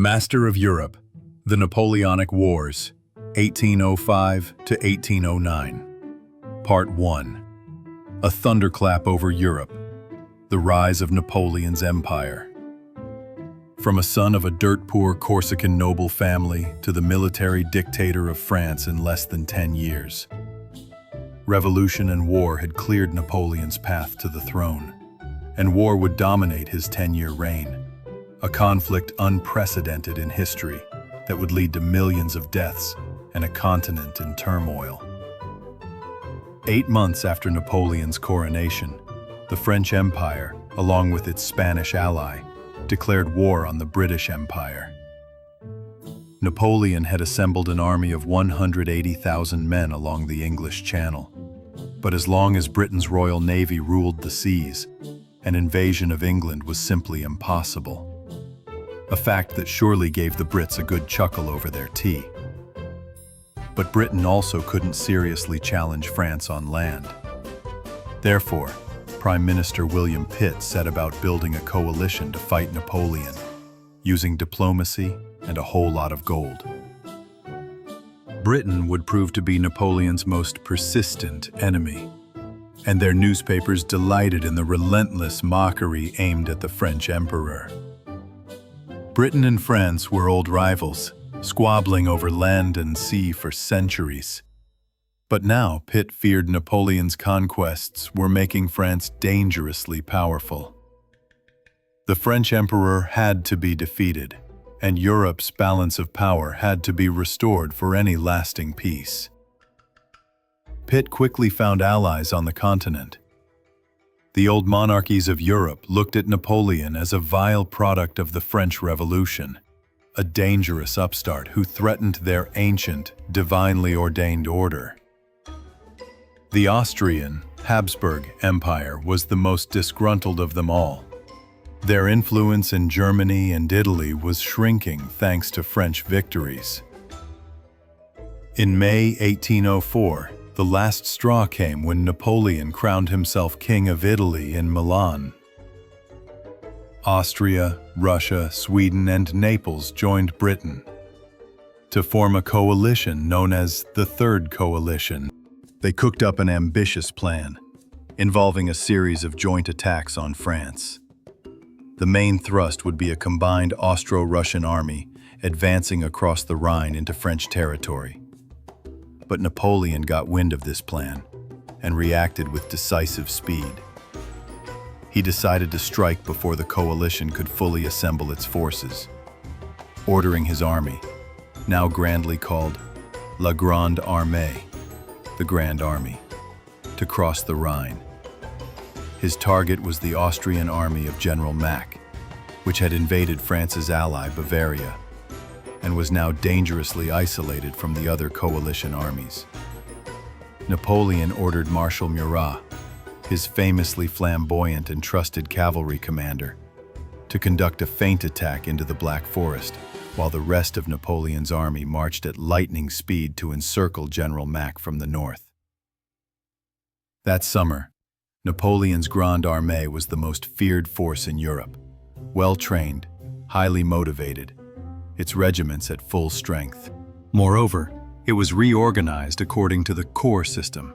Master of Europe, the Napoleonic Wars, 1805 to 1809. Part 1. A thunderclap over Europe, the rise of Napoleon's empire. From a son of a dirt-poor Corsican noble family to the military dictator of France in less than 10 years. Revolution and war had cleared Napoleon's path to the throne, and war would dominate his 10-year reign, a conflict unprecedented in history that would lead to millions of deaths and a continent in turmoil. 8 months after Napoleon's coronation, the French Empire, along with its Spanish ally, declared war on the British Empire. Napoleon had assembled an army of 180,000 men along the English Channel. But as long as Britain's Royal Navy ruled the seas, an invasion of England was simply impossible. A fact that surely gave the Brits a good chuckle over their tea. But Britain also couldn't seriously challenge France on land. Therefore, Prime Minister William Pitt set about building a coalition to fight Napoleon, using diplomacy and a whole lot of gold. Britain would prove to be Napoleon's most persistent enemy, and their newspapers delighted in the relentless mockery aimed at the French emperor. Britain and France were old rivals, squabbling over land and sea for centuries. But now Pitt feared Napoleon's conquests were making France dangerously powerful. The French emperor had to be defeated, and Europe's balance of power had to be restored for any lasting peace. Pitt quickly found allies on the continent. The old monarchies of Europe looked at Napoleon as a vile product of the French Revolution, a dangerous upstart who threatened their ancient, divinely ordained order. The Austrian, Habsburg Empire was the most disgruntled of them all. Their influence in Germany and Italy was shrinking thanks to French victories. In May 1804, the last straw came when Napoleon crowned himself King of Italy in Milan. Austria, Russia, Sweden, and Naples joined Britain to form a coalition known as the Third Coalition. They cooked up an ambitious plan, involving a series of joint attacks on France. The main thrust would be a combined Austro-Russian army advancing across the Rhine into French territory. But Napoleon got wind of this plan and reacted with decisive speed. He decided to strike before the coalition could fully assemble its forces, ordering his army, now grandly called La Grande Armée, the Grand Army, to cross the Rhine. His target was the Austrian army of General Mack, which had invaded France's ally Bavaria, and was now dangerously isolated from the other coalition armies. Napoleon ordered Marshal Murat, his famously flamboyant and trusted cavalry commander, to conduct a feint attack into the Black Forest, while the rest of Napoleon's army marched at lightning speed to encircle General Mack from the north. That summer, Napoleon's Grande Armée was the most feared force in Europe, well-trained, highly motivated, its regiments at full strength. Moreover, it was reorganized according to the corps system,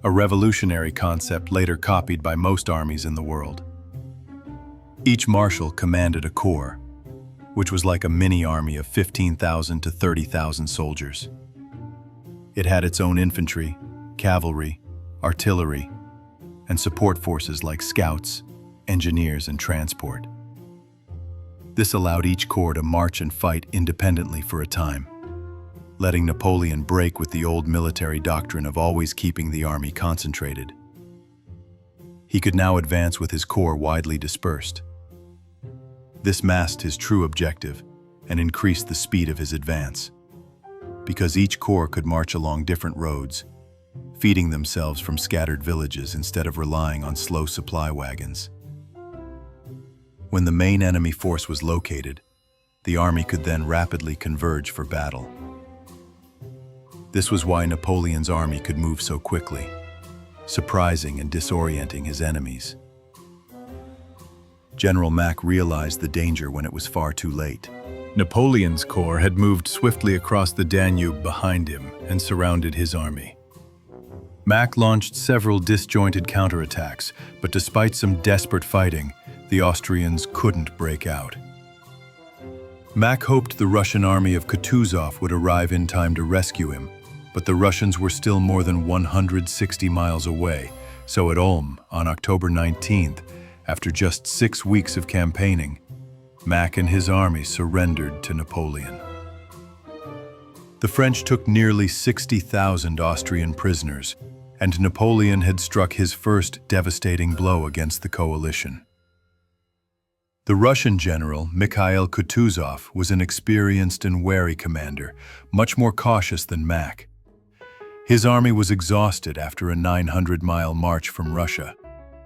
a revolutionary concept later copied by most armies in the world. Each marshal commanded a corps, which was like a mini-army of 15,000 to 30,000 soldiers. It had its own infantry, cavalry, artillery, and support forces like scouts, engineers, and transport. This allowed each corps to march and fight independently for a time, letting Napoleon break with the old military doctrine of always keeping the army concentrated. He could now advance with his corps widely dispersed. This masked his true objective and increased the speed of his advance, because each corps could march along different roads, feeding themselves from scattered villages instead of relying on slow supply wagons. When the main enemy force was located, the army could then rapidly converge for battle. This was why Napoleon's army could move so quickly, surprising and disorienting his enemies. General Mack realized the danger when it was far too late. Napoleon's corps had moved swiftly across the Danube behind him and surrounded his army. Mack launched several disjointed counterattacks, but despite some desperate fighting, the Austrians couldn't break out. Mack hoped the Russian army of Kutuzov would arrive in time to rescue him, but the Russians were still more than 160 miles away, so at Ulm, on October 19th, after just 6 weeks of campaigning, Mack and his army surrendered to Napoleon. The French took nearly 60,000 Austrian prisoners, and Napoleon had struck his first devastating blow against the coalition. The Russian general, Mikhail Kutuzov, was an experienced and wary commander, much more cautious than Mack. His army was exhausted after a 900-mile march from Russia,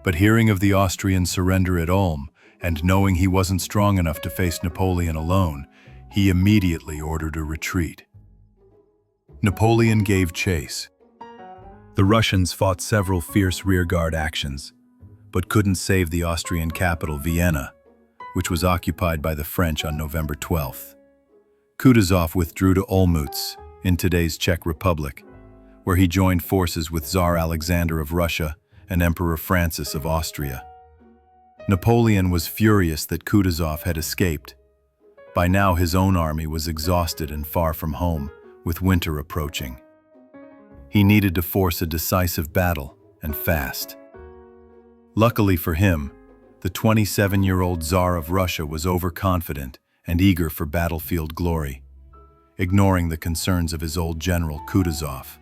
but hearing of the Austrian surrender at Ulm, and knowing he wasn't strong enough to face Napoleon alone, he immediately ordered a retreat. Napoleon gave chase. The Russians fought several fierce rearguard actions, but couldn't save the Austrian capital, Vienna, which was occupied by the French on November 12th. Kutuzov withdrew to Olmütz, in today's Czech Republic, where he joined forces with Tsar Alexander of Russia and Emperor Francis of Austria. Napoleon was furious that Kutuzov had escaped. By now his own army was exhausted and far from home, with winter approaching. He needed to force a decisive battle, and fast. Luckily for him, the 27-year-old Tsar of Russia was overconfident and eager for battlefield glory, ignoring the concerns of his old general Kutuzov.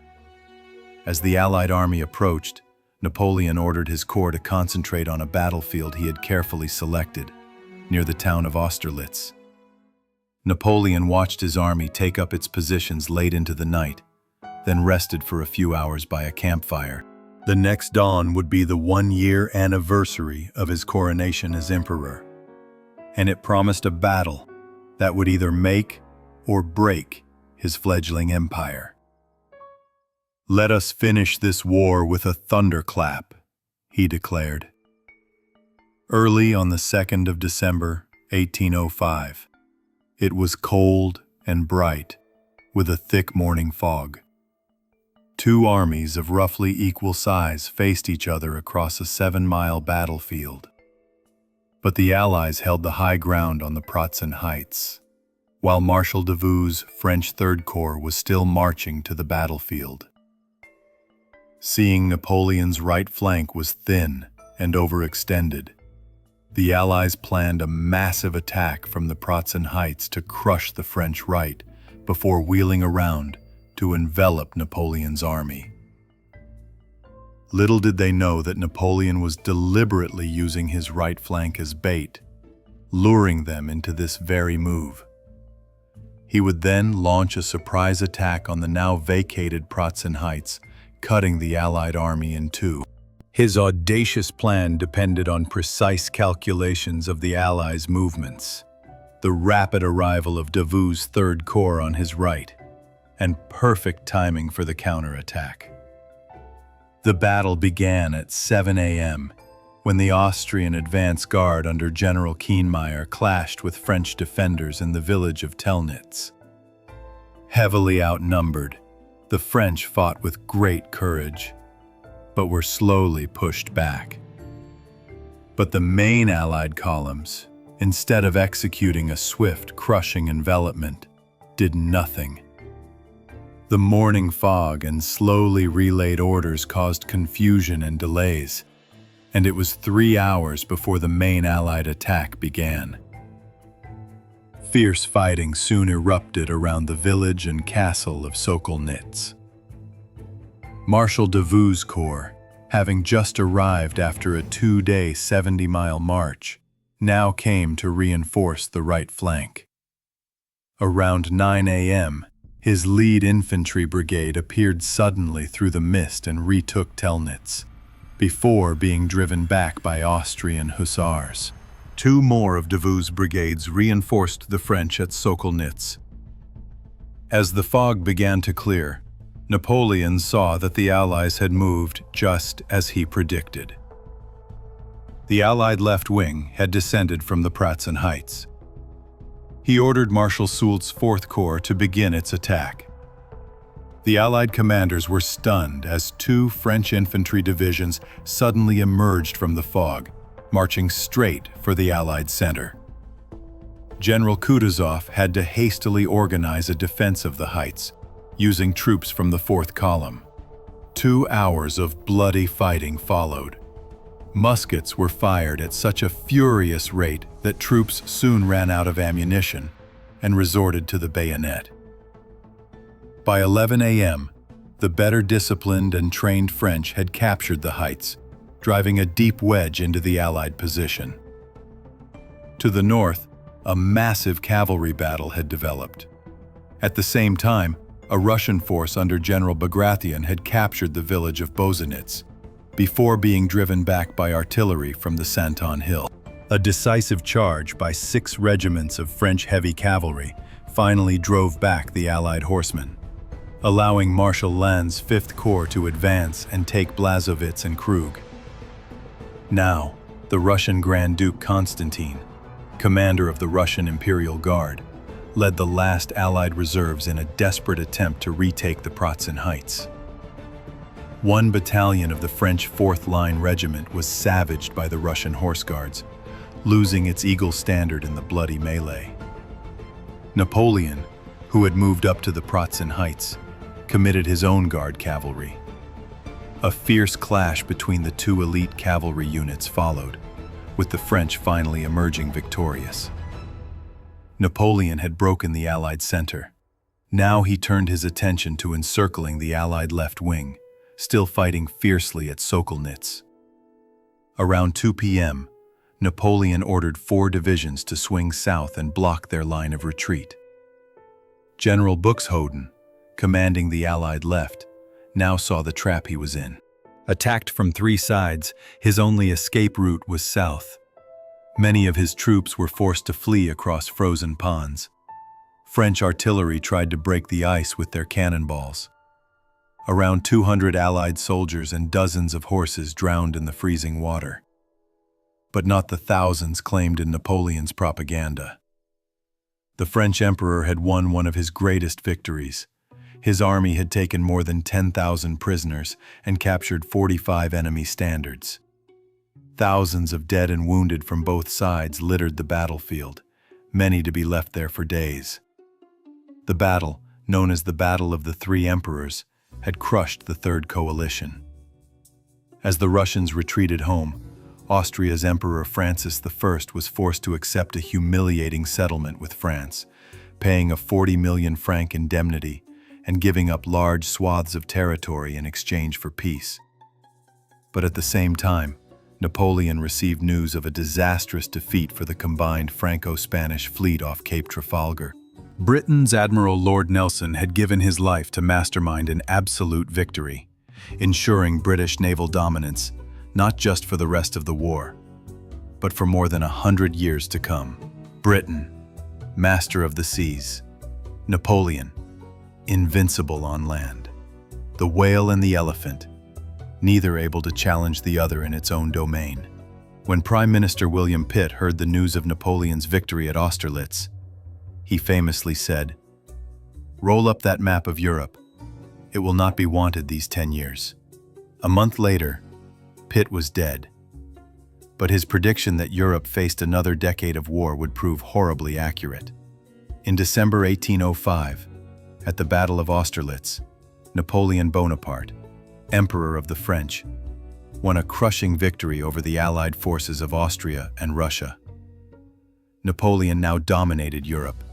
As the Allied army approached, Napoleon ordered his corps to concentrate on a battlefield he had carefully selected, near the town of Austerlitz. Napoleon watched his army take up its positions late into the night, then rested for a few hours by a campfire. The next dawn would be the 1-year anniversary of his coronation as emperor, and it promised a battle that would either make or break his fledgling empire. "Let us finish this war with a thunderclap," he declared. Early on the 2nd of December, 1805, it was cold and bright, with a thick morning fog. Two armies of roughly equal size faced each other across a 7-mile battlefield. But the Allies held the high ground on the Pratzen Heights, while Marshal Davout's French Third Corps was still marching to the battlefield. Seeing Napoleon's right flank was thin and overextended, the Allies planned a massive attack from the Pratzen Heights to crush the French right before wheeling around to envelop Napoleon's army. Little did they know that Napoleon was deliberately using his right flank as bait, luring them into this very move. He would then launch a surprise attack on the now vacated Pratzen Heights, cutting the Allied army in two. His audacious plan depended on precise calculations of the Allies' movements, the rapid arrival of Davout's Third Corps on his right, and perfect timing for the counterattack. The battle began at 7 a.m. when the Austrian advance guard under General Kienmeyer clashed with French defenders in the village of Telnitz. Heavily outnumbered, the French fought with great courage, but were slowly pushed back. But the main Allied columns, instead of executing a swift, crushing envelopment, did nothing. The morning fog and slowly relayed orders caused confusion and delays, and it was 3 hours before the main Allied attack began. Fierce fighting soon erupted around the village and castle of Sokolnitz. Marshal Davout's corps, having just arrived after a 2-day 70-mile march, now came to reinforce the right flank. Around 9 a.m., his lead infantry brigade appeared suddenly through the mist and retook Telnitz, before being driven back by Austrian hussars. 2 more of Davout's brigades reinforced the French at Sokolnitz. As the fog began to clear, Napoleon saw that the Allies had moved just as he predicted. The Allied left wing had descended from the Pratzen Heights. he ordered Marshal Soult's Fourth Corps to begin its attack. The Allied commanders were stunned as two French infantry divisions suddenly emerged from the fog, marching straight for the Allied center. General Kutuzov had to hastily organize a defense of the heights, using troops from the Fourth Column. 2 hours of bloody fighting followed. Muskets were fired at such a furious rate that troops soon ran out of ammunition and resorted to the bayonet. By 11 a.m., the better disciplined and trained French had captured the heights, driving a deep wedge into the Allied position. To the north, a massive cavalry battle had developed. At the same time, a Russian force under General Bagration had captured the village of Bozanitz, before being driven back by artillery from the Santon Hill. A decisive charge by 6 regiments of French heavy cavalry finally drove back the Allied horsemen, allowing Marshal Lannes's Fifth Corps to advance and take Blasowitz and Krug. Now, the Russian Grand Duke Constantine, commander of the Russian Imperial Guard, led the last Allied reserves in a desperate attempt to retake the Pratzen Heights. 1 battalion of the French Fourth Line Regiment was savaged by the Russian Horse Guards, losing its eagle standard in the bloody melee. Napoleon, who had moved up to the Pratzen Heights, committed his own guard cavalry. A fierce clash between the 2 elite cavalry units followed, with the French finally emerging victorious. Napoleon had broken the Allied center. Now he turned his attention to encircling the Allied left wing, still fighting fiercely at Sokolnitz. Around 2 p.m., Napoleon ordered 4 divisions to swing south and block their line of retreat. General Buxhoden, commanding the Allied left, now saw the trap he was in. Attacked from 3 sides, his only escape route was south. Many of his troops were forced to flee across frozen ponds. French artillery tried to break the ice with their cannonballs. Around 200 Allied soldiers and dozens of horses drowned in the freezing water. But not the thousands claimed in Napoleon's propaganda. The French emperor had won one of his greatest victories. His army had taken more than 10,000 prisoners and captured 45 enemy standards. Thousands of dead and wounded from both sides littered the battlefield, many to be left there for days. The battle, known as the Battle of the Three Emperors, had crushed the Third Coalition. As the Russians retreated home, Austria's Emperor Francis I was forced to accept a humiliating settlement with France, paying a 40 million franc indemnity and giving up large swaths of territory in exchange for peace. But at the same time, Napoleon received news of a disastrous defeat for the combined Franco-Spanish fleet off Cape Trafalgar. Britain's Admiral Lord Nelson had given his life to mastermind an absolute victory, ensuring British naval dominance not just for the rest of the war, but for more than 100 years to come. Britain, master of the seas. Napoleon, invincible on land. The whale and the elephant, neither able to challenge the other in its own domain. When Prime Minister William Pitt heard the news of Napoleon's victory at Austerlitz, he famously said, "Roll up that map of Europe. It will not be wanted these 10 years." A month later, Pitt was dead. But his prediction that Europe faced another decade of war would prove horribly accurate. In December 1805, at the Battle of Austerlitz, Napoleon Bonaparte, Emperor of the French, won a crushing victory over the Allied forces of Austria and Russia. Napoleon now dominated Europe,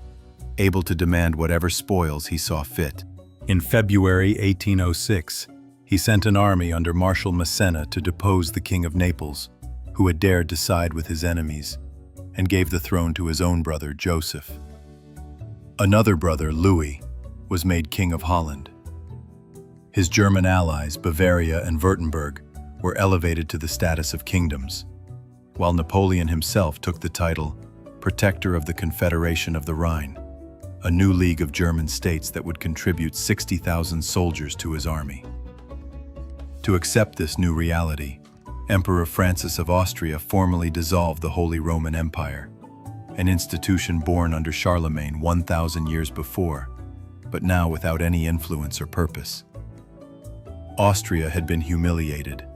able to demand whatever spoils he saw fit. In February 1806, he sent an army under Marshal Massena to depose the King of Naples, who had dared to side with his enemies, and gave the throne to his own brother Joseph. Another brother, Louis, was made King of Holland. His German allies, Bavaria and Württemberg, were elevated to the status of kingdoms, while Napoleon himself took the title Protector of the Confederation of the Rhine, a new league of German states that would contribute 60,000 soldiers to his army. To accept this new reality, Emperor Francis of Austria formally dissolved the Holy Roman Empire, an institution born under Charlemagne 1,000 years before, but now without any influence or purpose. Austria had been humiliated.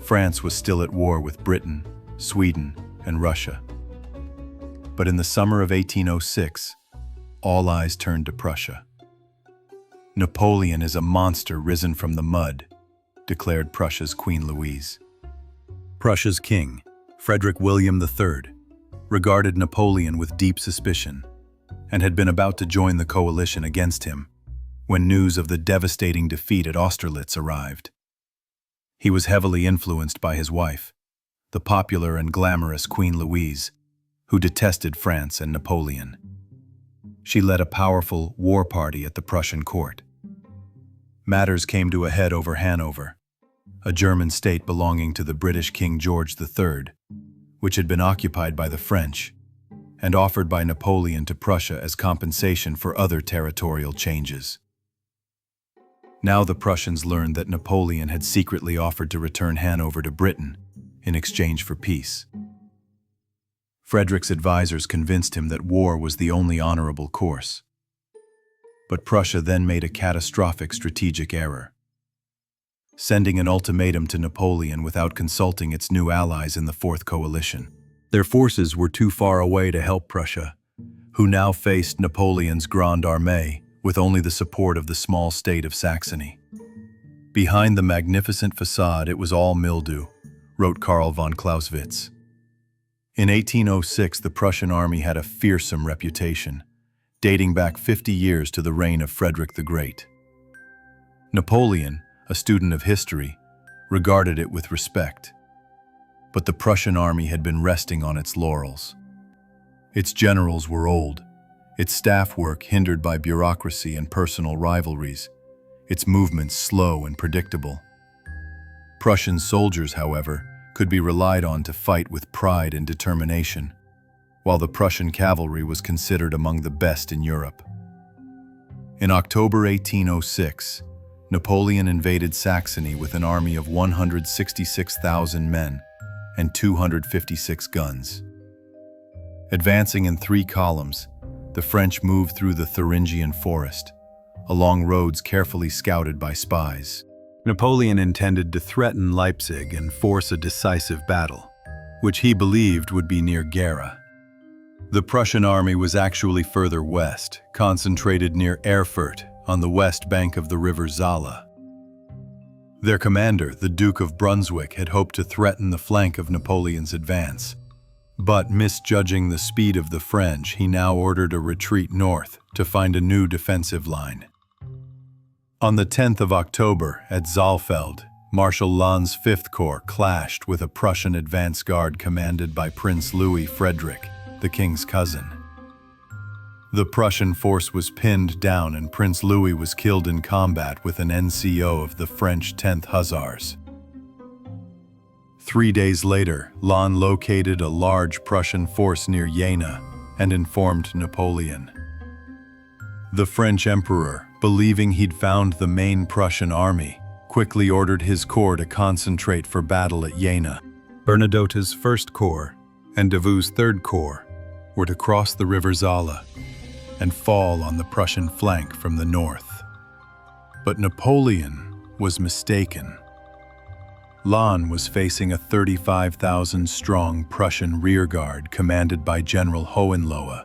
France was still at war with Britain, Sweden, and Russia. But in the summer of 1806, all eyes turned to Prussia. "Napoleon is a monster risen from the mud," declared Prussia's Queen Louise. Prussia's king, Frederick William III, regarded Napoleon with deep suspicion and had been about to join the coalition against him when news of the devastating defeat at Austerlitz arrived. He was heavily influenced by his wife, the popular and glamorous Queen Louise, who detested France and Napoleon. She led a powerful war party at the Prussian court. Matters came to a head over Hanover, a German state belonging to the British King George III, which had been occupied by the French and offered by Napoleon to Prussia as compensation for other territorial changes. Now the Prussians learned that Napoleon had secretly offered to return Hanover to Britain in exchange for peace. Frederick's advisors convinced him that war was the only honorable course. But Prussia then made a catastrophic strategic error, sending an ultimatum to Napoleon without consulting its new allies in the Fourth Coalition. Their forces were too far away to help Prussia, who now faced Napoleon's Grande Armée with only the support of the small state of Saxony. "Behind the magnificent facade, it was all mildew," wrote Karl von Clausewitz. In 1806, the Prussian army had a fearsome reputation, dating back 50 years to the reign of Frederick the Great. Napoleon, a student of history, regarded it with respect. But the Prussian army had been resting on its laurels. Its generals were old, its staff work hindered by bureaucracy and personal rivalries, its movements slow and predictable. Prussian soldiers, however, could be relied on to fight with pride and determination, while the Prussian cavalry was considered among the best in Europe. In October 1806, Napoleon invaded Saxony with an army of 166,000 men and 256 guns. Advancing in 3 columns, the French moved through the Thuringian forest, along roads carefully scouted by spies. Napoleon intended to threaten Leipzig and force a decisive battle, which he believed would be near Gera. The Prussian army was actually further west, concentrated near Erfurt on the west bank of the river Zala. Their commander, the Duke of Brunswick, had hoped to threaten the flank of Napoleon's advance, but misjudging the speed of the French, he now ordered a retreat north to find a new defensive line. On the 10th of October, at Saalfeld, Marshal Lannes' Fifth Corps clashed with a Prussian advance guard commanded by Prince Louis Frederick, the king's cousin. The Prussian force was pinned down and Prince Louis was killed in combat with an NCO of the French 10th Hussars. 3 days later, Lannes located a large Prussian force near Jena and informed Napoleon. The French emperor, believing he'd found the main Prussian army, quickly ordered his corps to concentrate for battle at Jena. Bernadotte's First Corps and Davout's Third Corps were to cross the river Zala and fall on the Prussian flank from the north. But Napoleon was mistaken. Lannes was facing a 35,000-strong Prussian rearguard commanded by General Hohenlohe.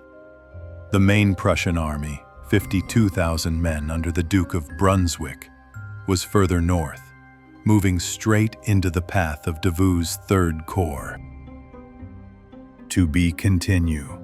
The main Prussian army, 52,000 men under the Duke of Brunswick, was further north, moving straight into the path of Davout's Third Corps. To be continued.